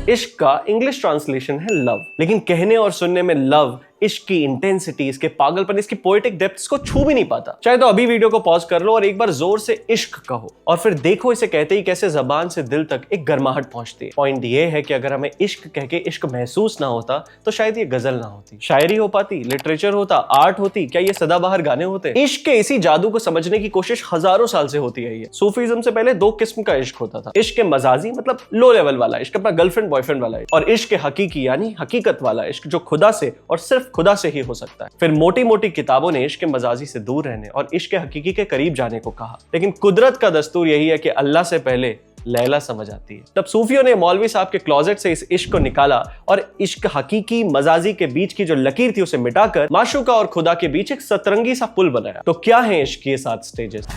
इश्क का English translation है लव, लेकिन कहने और सुनने में लव इश्क की इंटेंसिटी, इसके पागलपन, इसकी पोएटिक डेप्थ्स को छू भी नहीं पाता। चाहे तो अभी वीडियो को पॉज कर लो और एक बार जोर से इश्क कहो और फिर देखो इसे कहते ही कैसे जबान से दिल तक एक गर्माहट पहुंचती है। पॉइंट ये है कि अगर हमें इश्क कह के इश्क महसूस ना होता तो शायद ये गजल ना होती, शायरी हो पाती, लिटरेचर होता, आर्ट होती, क्या ये सदाबहार गाने होते। इश्क के इसी जादू को समझने की कोशिश हजारों साल से होती है। सूफीज्म से पहले दो किस्म का इश्क होता था, इश्क के मजाजी मतलब लो लेवल वाला इश्क, अपना गर्लफ्रेंड बॉयफ्रेंड वाला इश्क, और इश्क के हकीकी यानी हकीकत वाला इश्क जो खुदा से और सिर्फ खुदा से ही हो सकता है। फिर मोटी मोटी किताबों ने इश्क के मजाजी से दूर रहने और इश्क के हकीकी के करीब जाने को कहा, लेकिन कुदरत का दस्तूर यही है कि अल्लाह से पहले लैला समझ आती है। तब सूफियों ने मौलवी साहब के क्लोजेट से इस इश्क को निकाला और इश्क हकीकी मजाजी के बीच की जो लकीर थी उसे मिटाकर माशूका और खुदा के बीच एक सतरंगी सा पुल बनाया। तो क्या है इश्क के 7 स्टेजेस?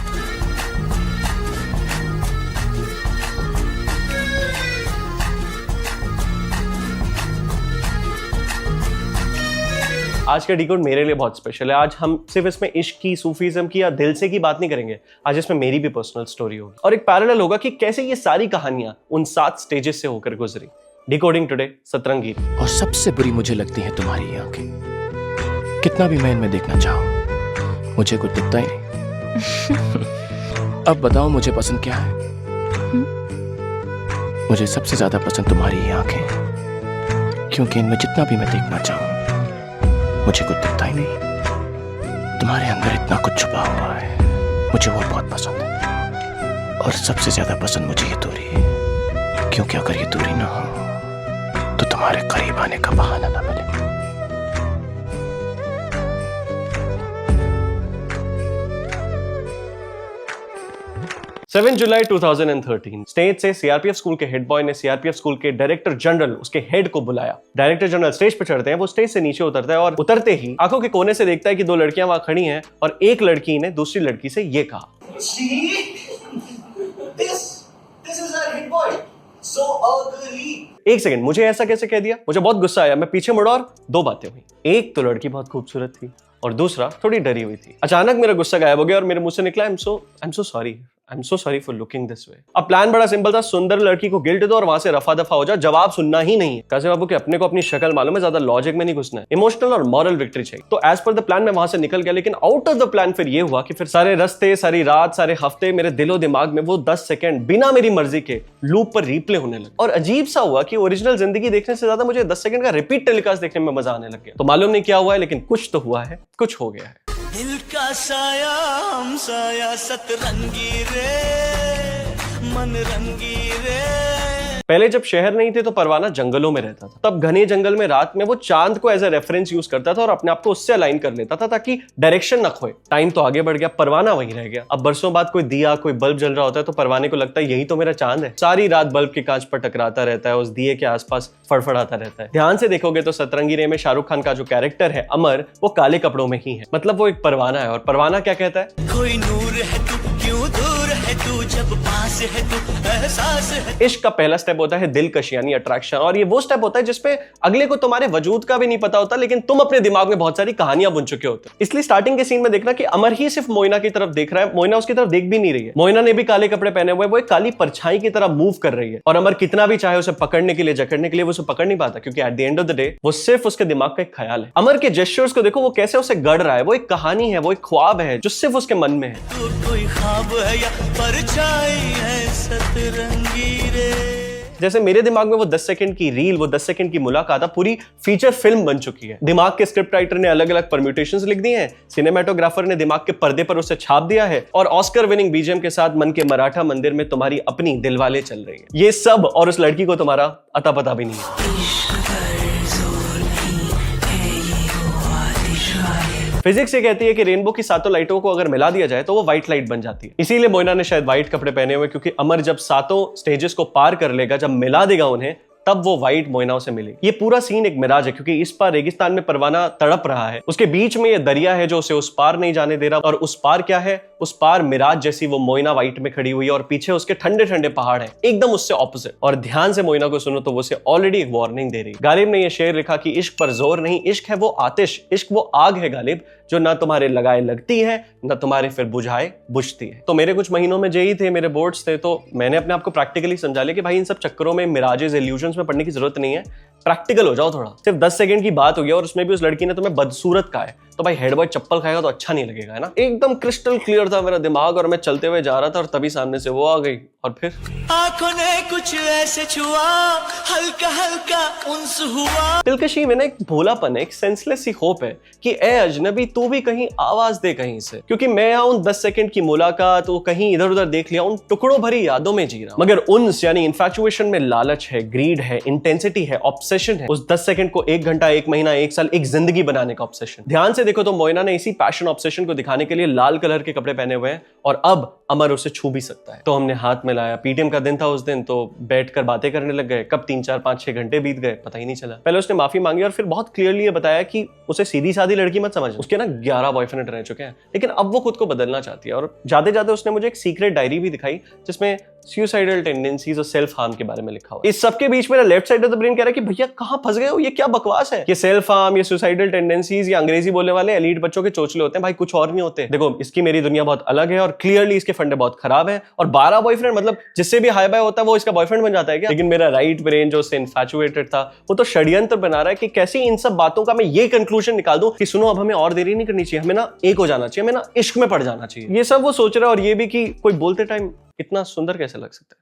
आज का डिकोड मेरे लिए बहुत स्पेशल है। आज हम सिर्फ इसमें इश्क की, सूफीज्म की या दिलसे की बात नहीं करेंगे, आज इसमें मेरी भी पर्सनल स्टोरी होगी और एक पैरेलल होगा कि कैसे ये सारी कहानियां उन 7 स्टेजेस से होकर गुजरी। डिकोडिंग टुडे सतरंगी। और सबसे बुरी मुझे लगती है तुम्हारी आंखें, कितना भी मैं इनमें देखना चाहूं मुझे कुछ दिखता ही नहीं। अब बताओ मुझे पसंद क्या है? मुझे सबसे ज्यादा पसंद तुम्हारी ही आंखें, क्योंकि इनमें जितना भी मैं देखना चाहूं मुझे कुछ दिखता ही नहीं। तुम्हारे अंदर इतना कुछ छुपा हुआ है, मुझे वो बहुत पसंद है। और सबसे ज्यादा पसंद मुझे ये दूरी है, क्योंकि अगर ये दूरी ना हो तो तुम्हारे करीब आने का बहाना ना मिले। 7 जुलाई 2013 स्टेज से सीआरपीएफ स्कूल के हेड बॉय ने सीआरपीएफ स्कूल के डायरेक्टर जनरल, उसके हेड को बुलाया। डायरेक्टर जनरल स्टेज पे चढ़ते हैं, वो स्टेज से नीचे उतरता है और उतरते ही आंखों के कोने से देखता है कि 2 लड़कियां वहां खड़ी हैं और एक लड़की ने दूसरी लड़की से ये कहा, एक सेकंड, मुझे ऐसा कैसे कह दिया? मुझे बहुत गुस्सा आया, मैं पीछे मुड़ा और 2 बातें हुई। एक तो लड़की बहुत खूबसूरत थी और दूसरा थोड़ी डरी हुई थी। अचानक मेरा गुस्सा गायब हो गया और मेरे मुंह से निकला, I am so sorry for looking this way. अब प्लान बड़ा सिंपल था, सुंदर लड़की को गिल्ट दो और वहां से रफा दफा हो जाओ, जवाब सुनना ही नहीं है। कैसे बाबू कि अपने को अपनी शक्ल मालूम है, ज्यादा लॉजिक में नहीं घुसना है, इमोशनल और मॉरल विक्ट्री चाहिए। तो एज पर द प्लान मैं वहां से निकल गया, लेकिन आउट ऑफ द प्लान फिर ये हुआ कि फिर सारे रास्ते, सारी रात, सारे हफ्ते मेरे दिलो दिमाग में वो 10 सेकंड बिना मेरी मर्जी के लूप पर रिप्ले होने लगे। और अजीब सा हुआ कि ओरिजिनल जिंदगी देखने से ज्यादा मुझे 10 सेकंड का रिपीट टेलीकास्ट देखने में मजा आने लग गया। तो मालूम नहीं क्या हुआ है, लेकिन कुछ तो हुआ है, कुछ हो गया है। दिल का साया हम साया सतरंगी रे, मन रंगी रे। पहले जब शहर नहीं थे तो परवाना जंगलों में रहता था। तब घने जंगल में रात में वो चांद को एज ए रेफरेंस यूज करता था और अपने आप को उससे अलाइन कर लेता था ताकि डायरेक्शन न खोए। टाइम तो आगे बढ़ गया, परवाना वहीं रह गया। अब बरसों बाद कोई दिया, कोई बल्ब जल रहा होता है तो परवाने को लगता है यही तो मेरा चांद है। सारी रात बल्ब के कांच पर टकराता रहता है, उस दिए के आसपास फड़फड़ाता रहता है। ध्यान से देखोगे तो सतरंगी रे में शाहरुख खान का जो कैरेक्टर है अमर, वो काले कपड़ों में ही है, मतलब वो एक परवाना है। और परवाना क्या कहता है? कोई नूर है तू, क्यों दूर है तू, जब पास है तू एहसास है। इश्क का पहला स्टेप होता है दिलकशी यानी अट्रैक्शन, और ये वो स्टेप होता है जिसपे अगले को तुम्हारे वजूद का भी नहीं पता होता, लेकिन तुम अपने दिमाग में बहुत सारी कहानियां बुन चुके होते हो। इसलिए स्टार्टिंग के सीन में देखना कि अमर ही सिर्फ मोइना की तरफ देख रहा है, मोइना उसकी तरफ देख भी नहीं रही है। मोइना ने भी काले कपड़े पहने हुए, वो एक काली परछाई की तरह मूव कर रही है और अमर कितना भी चाहे उसे पकड़ने के लिए, जकड़ने के लिए, वो उसे पकड़ नहीं पाता, क्योंकि at the end of the day वो सिर्फ उसके दिमाग का एक ख्याल है। अमर के जेस्चर्स को देखो, वो कैसे उसे गढ़ रहा है, वो एक कहानी है, वो एक ख्वाब है जो सिर्फ उसके मन में है। कोई ख्वाब है या परछाई है सतरंगी रे। जैसे मेरे दिमाग में वो 10 सेकंड की रील, वो 10 सेकंड की मुलाकात पूरी फीचर फिल्म बन चुकी है। दिमाग के स्क्रिप्ट राइटर ने अलग अलग परम्यूटेशंस लिख दी हैं, सिनेमेटोग्राफर ने दिमाग के पर्दे पर उसे छाप दिया है और ऑस्कर विनिंग बीजीएम के साथ मन के मराठा मंदिर में तुम्हारी अपनी दिलवाले चल रही है। ये सब और उस लड़की को तुम्हारा अता पता भी नहीं है। फिजिक्स ये कहती है कि रेनबो की 7 लाइटों को अगर मिला दिया जाए तो वो व्हाइट लाइट बन जाती है। इसीलिए मोइना ने शायद व्हाइट कपड़े पहने हुए, क्योंकि अमर जब 7 स्टेजेस को पार कर लेगा, जब मिला देगा उन्हें, तब वो व्हाइट मोइनाओं से मिलेगी। ये पूरा सीन एक मिराज है, क्योंकि इस पार रेगिस्तान में परवाना तड़प रहा है, उसके बीच में ये दरिया है जो उसे उस पार नहीं जाने दे रहा, और उस पार क्या है? उस पार मिराज जैसी वो मोइना वाइट में खड़ी हुई है और पीछे उसके ठंडे ठंडे पहाड़ हैं, एकदम उससे ऑपोजिट। और ध्यान से मोइना को सुनो तो वो उसे ऑलरेडी एक वार्निंग दे रही। गालिब ने ये शेर लिखा कि इश्क पर जोर नहीं, इश्क है वो आतिश, इश्क वो आग है गालिब, जो ना तुम्हारे लगाए लगती है ना तुम्हारे फिर बुझाए बुझती है। तो मेरे कुछ महीनों में जेई थे, मेरे बोर्ड्स थे, तो मैंने अपने आप को प्रैक्टिकली समझा लिया कि भाई इन सब चक्करों में, मिराजेस, इल्यूजन्स में पढ़ने की जरूरत नहीं है, प्रैक्टिकल हो जाओ थोड़ा। सिर्फ 10 सेकंड की बात हो गया और उसमें भी उस लड़की ने तुम्हें बदसूरत कहा है, तो भाई हेड बॉय चप्पल खाएगा तो अच्छा नहीं लगेगा, है ना। एकदम क्रिस्टल क्लियर था मेरा दिमाग और मैं चलते हुए जा रहा था और तभी सामने से वो आ गई और फिर आंखों ने कुछ ऐसे छुआ, हल्का हल्का उन्स हुआ। दिलकशी में ना एक भोलापन है, एक सेंसलेस सी होप है कि ए अजनबी तू भी कहीं आवाज दे कहीं से, क्योंकि मैं यहाँ उन 10 सेकंड की मुलाकात वो कहीं इधर उधर देख लिया, उन टुकड़ों भरी यादों में जी रहा हूं। मगर उन्स यानी इन्फैचुएशन में लालच है, ग्रीड है, इंटेंसिटी है, ऑब्सेशन है। उस 10 सेकंड को 1 घंटा, 1 महीना, 1 साल, एक जिंदगी बनाने का ऑब्सेशन। ध्यान से देखो तो मोइना ने इसी पैशन ऑब्सेशन को दिखाने के लिए लाल कलर के कपड़े पहने हुए हैं और अब अमर उसे छू भी सकता है। तो हमने हाथ मिलाया, पीटीएम का दिन था उस दिन, तो बैठकर बातें करने लग गए। कब 3, 4, 5, 6 घंटे बीत गए पता ही नहीं चला। पहले उसने माफी मांगी और फिर बहुत क्लियरली ये बताया कि उसे सीधी सादी लड़की मत समझ, उसके ना 11 बॉयफ्रेंड रह चुके हैं, लेकिन अब वो खुद को बदलना चाहती है। और जाते जाते उसने मुझे एक सीक्रेट डायरी भी दिखाई जिसमें सुसाइडल टेंडेंसीज और सेल्फ हार्म के बारे में लिखा हुआ। इस सबके बीच मेरा left side of the brain कह रहा है कि भैया कहां फंस गए हो, ये क्या बकवास है। ये सेल्फ हार्म, ये सुसाइडल टेंडेंसीज, ये अंग्रेजी बोलने वाले एलीट बच्चों के चोचले होते हैं भाई, कुछ और नहीं होते। देखो इसकी मेरी दुनिया बहुत अलग है और क्लियरली इसके फंडे बहुत खराब है। और 12 बॉयफ्रेंड मतलब जिससे भी हाई बाय होता है वो इसका बॉयफ्रेंड बन जाता है क्या। लेकिन मेरा राइट ब्रेन जो उससे इन्फैचुएटेड था वो तो षड्यंत्र बना रहा है कि कैसे इन सब बातों का मैं ये कंक्लूजन निकाल दूं कि सुनो अब हमें और देरी नहीं करनी चाहिए, हमें ना एक हो जाना चाहिए, हमें ना इश्क में पड़ जाना चाहिए। ये सब वो सोच रहा है और ये भी कि कोई बोलते टाइम इतना सुंदर कैसे लग सकता है।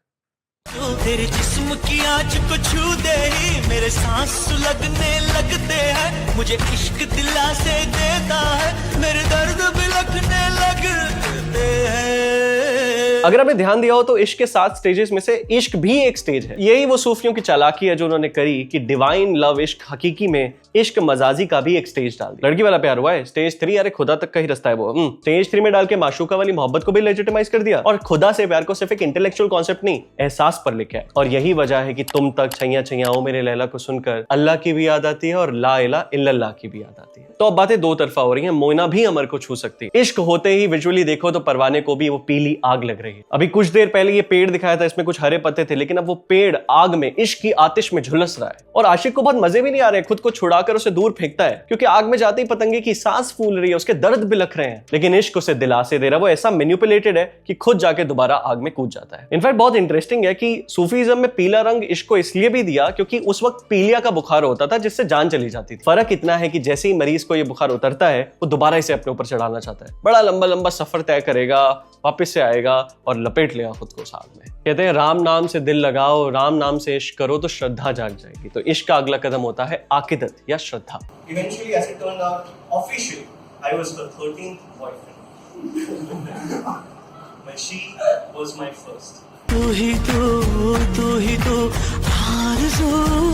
तेरे जिस्म की आँच को छू दे ही मेरे सांस सुलगने लगते हैं, मुझे इश्क दिला से देता है, मेरे दर्द बिलखने लगते हैं। अगर आपने ध्यान दिया हो तो इश्क के 7 स्टेजेस में से इश्क भी एक स्टेज है। यही वो सूफियों की चालाकी है जो उन्होंने करी कि डिवाइन लव इश्क हकीकी में इश्क मजाजी का भी एक स्टेज डाल दिया। लड़की वाला प्यार हुआ है स्टेज 3, अरे खुदा तक का ही रास्ता है वो। स्टेज 3 में डाल के माशूका वाली मोहब्बत को भी लेजिटिमाइज कर दिया और खुदा से प्यार को सिर्फ एक इंटेलेक्चुअल कॉन्सेप्ट नहीं, एहसास पर लेके आए। और यही वजह है कि तुम तक छैया छैया ओ मेरे लैला को सुनकर अल्लाह की भी याद आती है और ला इलाहा इल्लल्लाह की भी याद आती है। तो अब बातें दो तरफा हो रही हैं, मोइना भी अमर को छू सकती है। इश्क होते ही विजुअली देखो तो परवाने को भी वो पीली आग लग रही है। अभी कुछ देर पहले ये पेड़ दिखाया था, इसमें कुछ हरे पत्ते थे, लेकिन अब वो पेड़ आग में, इश्क की आतिश में झुलस रहा है। और आशिक को बहुत मजे भी नहीं आ रहे, खुद को छुड़ाकर उसे दूर फेंकता है क्योंकि आग में जाते ही पतंगे की सांस फूल रही है, उसके दर्द बिलख रहे हैं, लेकिन इश्क उसे दिलासे दे रहा है। वो ऐसा मैनिपुलेटेड है कि खुद जाके दोबारा आग में कूद जाता है। इनफैक्ट बहुत इंटरेस्टिंग है कि सूफीज्म में पीला रंग इश्क को इसलिए भी दिया क्योंकि उस वक्त पीलिया का बुखार होता था जिससे जान चली जाती थी। फर्क इतना है कि जैसे ही मरीज को ये बुखार उतरता है वो दोबारा इसे अपने ऊपर चढ़ाना चाहता है, बड़ा लंबा लंबा सफर तय करेगा, वापस से आएगा और लपेट लेगा खुद को साथ में। कहते हैं राम नाम से दिल लगाओ, राम नाम से इश्क करो तो श्रद्धा जाग जाएगी। तो इश्क का अगला कदम होता है आकिदत या श्रद्धा। Eventually, as it turned out, officially, I was her 13th boyfriend. But she was my first. तू ही तू आरज़ू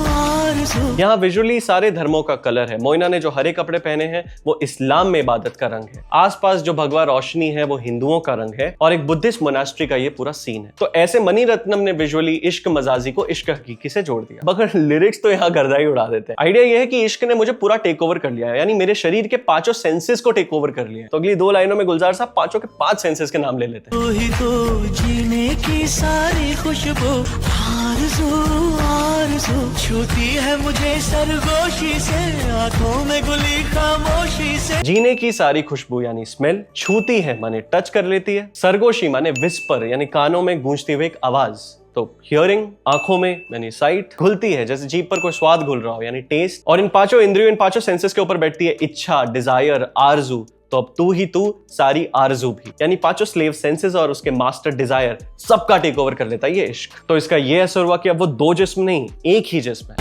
आरज़ू। यहाँ विजुअली सारे धर्मों का कलर है। मोइना ने जो हरे कपड़े पहने हैं वो इस्लाम में इबादत का रंग है, आसपास जो भगवा रोशनी है वो हिंदुओं का रंग है और एक बुद्धिस्ट मोनास्ट्री का ये पूरा सीन है। तो ऐसे मनी रत्नम ने विजुअली इश्क मजाजी को इश्क हकीकी से जोड़ दिया, मगर लिरिक्स तो यहाँ गर्दा ही उड़ा देते हैं। आइडिया ये है कि इश्क ने मुझे पूरा टेक ओवर कर लिया है, यानी मेरे शरीर के 5 सेंसेस को टेक ओवर कर लिया है। तो अगली 2 लाइनों में गुलजार साहब 5 के 5 सेंसेस के नाम ले लेते हैं। तू ही तो जीने की सारी खुशबू, आरज़ू आरज़ू छूती है मुझे सरगोशी से, आंखों में गुली खामोशी से। जीने की सारी खुशबू यानी स्मेल, छूती है माने टच कर लेती है, सरगोशी माने विस्पर यानी कानों में गूंजती हुई एक आवाज, तो हियरिंग, आंखों में यानी साइट, घुलती है जैसे जीभ पर कोई स्वाद घुल रहा हो यानी टेस्ट, और इन 5 इंद्रियों, इन 5 सेंसेस के ऊपर बैठती है इच्छा, डिजायर, आरजू। तो अब तू ही तू सारी आरजू भी, यानी 5 स्लेव सेंसेस और उसके मास्टर डिजायर सबका टेक ओवर कर लेता है ये इश्क। तो इसका ये असर हुआ कि अब वो 2 जिस्म नहीं, एक ही जिस्म है।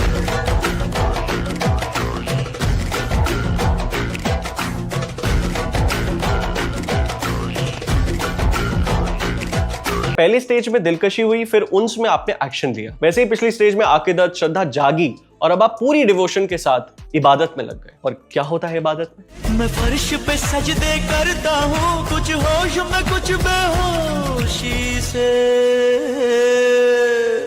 पहली स्टेज में दिलकशी हुई, फिर उन्स में आपने एक्शन लिया, वैसे ही पिछली स्टेज में आकिदत, श्रद्धा जागी और अब आप पूरी डिवोशन के साथ इबादत में लग गए। और क्या होता है इबादत में? मैं फर्श पे सजदे करता हूँ, कुछ होश में कुछ बेहोशी से।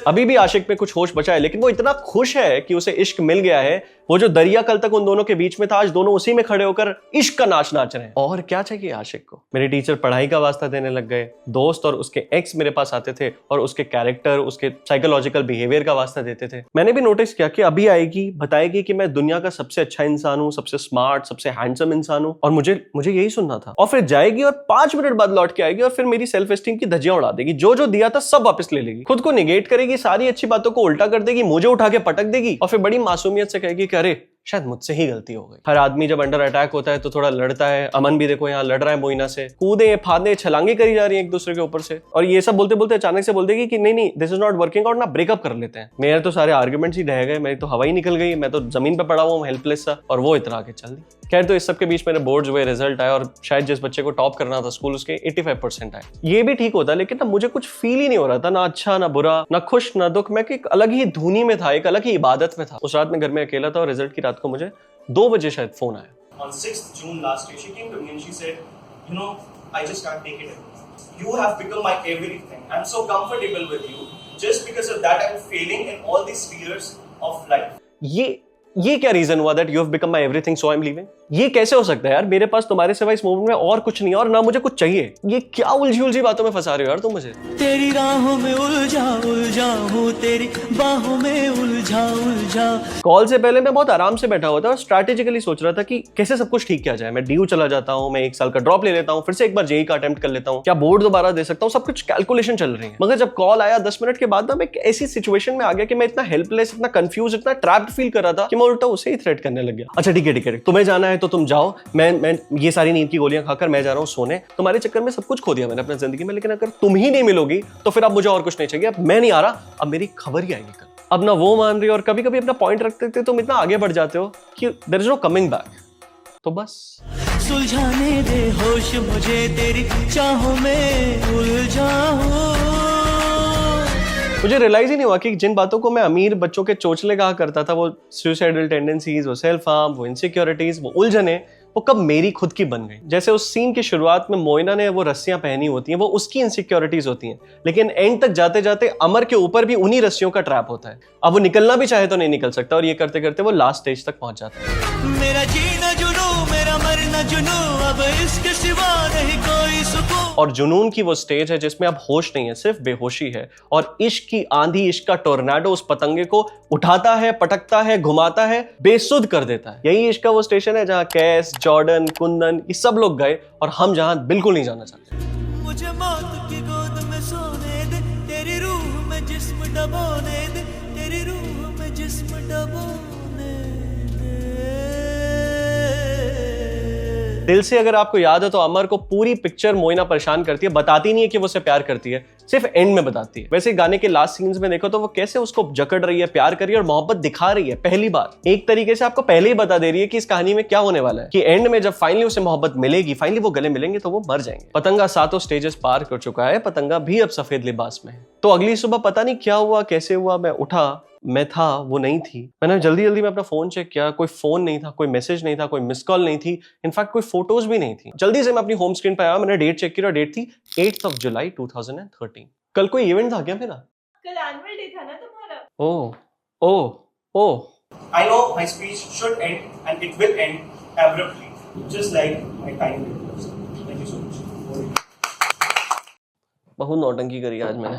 अभी भी आशिक में कुछ होश बचा है, लेकिन वो इतना खुश है कि उसे इश्क मिल गया है। वो जो दरिया कल तक उन दोनों के बीच में था, आज दोनों उसी में खड़े होकर इश्क का नाच नाच रहे हैं। और क्या चाहिए आशिक को? मेरे टीचर पढ़ाई का वास्ता देने लग गए, दोस्त और उसके एक्स मेरे पास आते थे और उसके कैरेक्टर, उसके साइकोलॉजिकल बिहेवियर का वास्ता देते थे। मैंने भी नोटिस किया कि अभी आएगी, बताएगी कि मैं दुनिया का सबसे अच्छा इंसान हूँ, सबसे स्मार्ट, सबसे हैंडसम इंसान हूँ, और मुझे यही सुनना था। और फिर जाएगी और 5 मिनट बाद लौट के आएगी और फिर मेरी सेल्फ एस्टीम की धज्जियां उड़ा देगी। जो जो दिया था सब वापस ले लेगी, खुद को निगेट करेगी, सारी अच्छी बातों को उल्टा कर देगी, मुझे उठा के पटक देगी और फिर बड़ी मासूमियत से कहेगी कि अरे शायद मुझसे ही गलती हो गई। हर आदमी जब अंडर अटैक होता है तो थोड़ा लड़ता है। अमन भी देखो यहाँ लड़ रहा है मोइना से, कूदे फादे छलांगे करी जा रही है एक दूसरे के ऊपर से, और ये सब बोलते बोलते अचानक से बोल देगी कि नहीं this is not working out, ना ब्रेकअप कर लेते हैं। मेरे तो सारे आर्ग्यूमेंट्स ही रह गए, मेरी तो हवा ही निकल गई, मैं तो जमीन पे पड़ा हुआ हूँ हेल्पलेस सा, और वो इतना आगे चल दी। खैर, तो इस सब के बीच मेरे बोर्ड्स हुए, रिजल्ट आया, और शायद जिस बच्चे को टॉप करना था स्कूल उसके 85% आए। ये भी ठीक होता, लेकिन ना मुझे कुछ फील ही नहीं हो रहा था, ना अच्छा ना बुरा, ना खुश ना दुख। मैं एक अलग ही धुनी में था, एक अलग ही इबादत में था। उस रात में घर में अकेला था और रिजल्ट की रात को मुझे 2 बजे शायद फोन आया। On 6th June last year, she came to me and she said, you know, I just can't take it anymore. You have become my everything. I'm so comfortable with you. Just because of that, I'm failing in all the spheres of life. ये क्या reason हुआ that you have become my everything so I am leaving? ये कैसे हो सकता है यार? मेरे पास तुम्हारे सिवा इस मोमेंट में और कुछ नहीं है और ना मुझे कुछ चाहिए। ये क्या उलझी बातों में फंसा रहे हो यार तुम मुझे? तेरी राहों में उलझा हूँ, तेरी बाहों में उलझा। कॉल से पहले मैं बहुत आराम से बैठा हुआ था और स्ट्रैटेजिकली सोच रहा था कि कैसे सब कुछ ठीक किया जाए। मैं ड्यू चला जाता हूँ, मैं 1 साल का ड्रॉप ले लेता हूँ, फिर से एक बार जेई का अटेम्प्ट कर लेता हूँ, क्या बोर्ड दोबारा दे सकता हूँ, सब कुछ कैलकुलेशन चल रही है। मगर जब कॉल आया 10 मिनट के बाद ना, मैं ऐसी सिचुएशन में आ गया कि मैं इतना हेल्पलेस, इतना कंफ्यूज, इतना ट्रैप्ड फील कर रहा था कि मैं उल्टा उसे ही थ्रेट करने लग गया। अच्छा ठीक है, तुम्हें जाना है तो तुम जाओ, मैं ये सारी नींद की गोलियां खाकर मैं जा रहा हूँ सोने। तुम्हारे चक्कर में सब कुछ खो दिया मैंने अपनी जिंदगी में, लेकिन अगर तुम ही नहीं मिलोगी तो फिर अब मुझे और कुछ नहीं चाहिए। अब मैं नहीं आ रहा, अब मेरी खबर ही आएगी कल। अब ना वो मान रही, और कभी कभी अपना पॉइंट रखते थे तुम इतना आगे बढ़ जाते हो कि there is no coming back. तो बस सुलझाने दे होश मुझे, तेरी चाहों में उलझा हूँ। मुझे रियलाइज ही नहीं हुआ कि जिन बातों को मैं अमीर बच्चों के चोचले कहा करता था, वो सुसाइडल टेंडेंसीज, वो सेल्फ हार्म, वो इनसिक्योरिटीज, वो उलझने, वो कब मेरी खुद की बन गई। जैसे उस सीन की शुरुआत में मोइना ने वो रस्सियां पहनी होती हैं, वो उसकी इनसिक्योरिटीज होती हैं, लेकिन एंड तक जाते जाते अमर के ऊपर भी उन्हीं रस्सियों का ट्रैप होता है। अब वो निकलना भी चाहे तो नहीं निकल सकता, और ये करते करते वो लास्ट स्टेज तक पहुंच जाता है। मेरा जीना जुनून, मेरा मरना जुनून, अब इसके सिवा नहीं कोई सुकून। और जुनून की वो स्टेज है जिसमें अब होश नहीं है, सिर्फ बेहोशी है, और इश्क की आंधी, इश्क का टोर्नाडो उस पतंगे को उठाता है, पटकता है, घुमाता है, बेसुध कर देता है। यही इश्क का वो स्टेशन है जहां कैस, जॉर्डन, कुंदन, ये सब लोग गए और हम जहां बिल्कुल नहीं जाना चाहते। मुझे मौत की गोद में सोने दे, तेरी रूह में जिस्म डबोने दे, तेरी रूह में जिस्म डबोने दे। दिल से अगर आपको याद है तो अमर को पूरी पिक्चर मोइना परेशान करती है, बताती नहीं है कि वो उसे प्यार करती है, सिर्फ एंड में बताती है। वैसे गाने के लास्ट सीन्स में देखो तो वो कैसे उसको जकड़ रही है, प्यार कर रही है और मोहब्बत दिखा रही है पहली बार। एक तरीके से आपको पहले ही बता दे रही है कि इस कहानी में क्या होने वाला है, कि एंड में जब फाइनली उसे मोहब्बत मिलेगी, फाइनली वो गले मिलेंगे तो वो मर जाएंगे। पतंगा 7 स्टेजेस पार कर चुका है, पतंगा भी अब सफेद लिबास में है। तो अगली सुबह पता नहीं क्या हुआ, कैसे हुआ, मैं उठा, मैं था, वो नहीं थी। मैंने जल्दी में अपना फोन चेक किया, कोई फोन नहीं था, कोई मैसेज नहीं था, कोई मिस कॉल नहीं थी, इनफैक्ट कोई फोटोज भी नहीं थी। जल्दी से मैं अपनी होम स्क्रीन पर आया, मैंने डेट चेक किया, डेट थी 8 जुलाई 2013। कल कोई इवेंट था क्या मेरा? कल एनुअल डे था ना तुम्हारा। ओह I know my speech should end and it will end abruptly, just like my time will. Thank you so much. बहुत नौटंकी करी आज मैंने।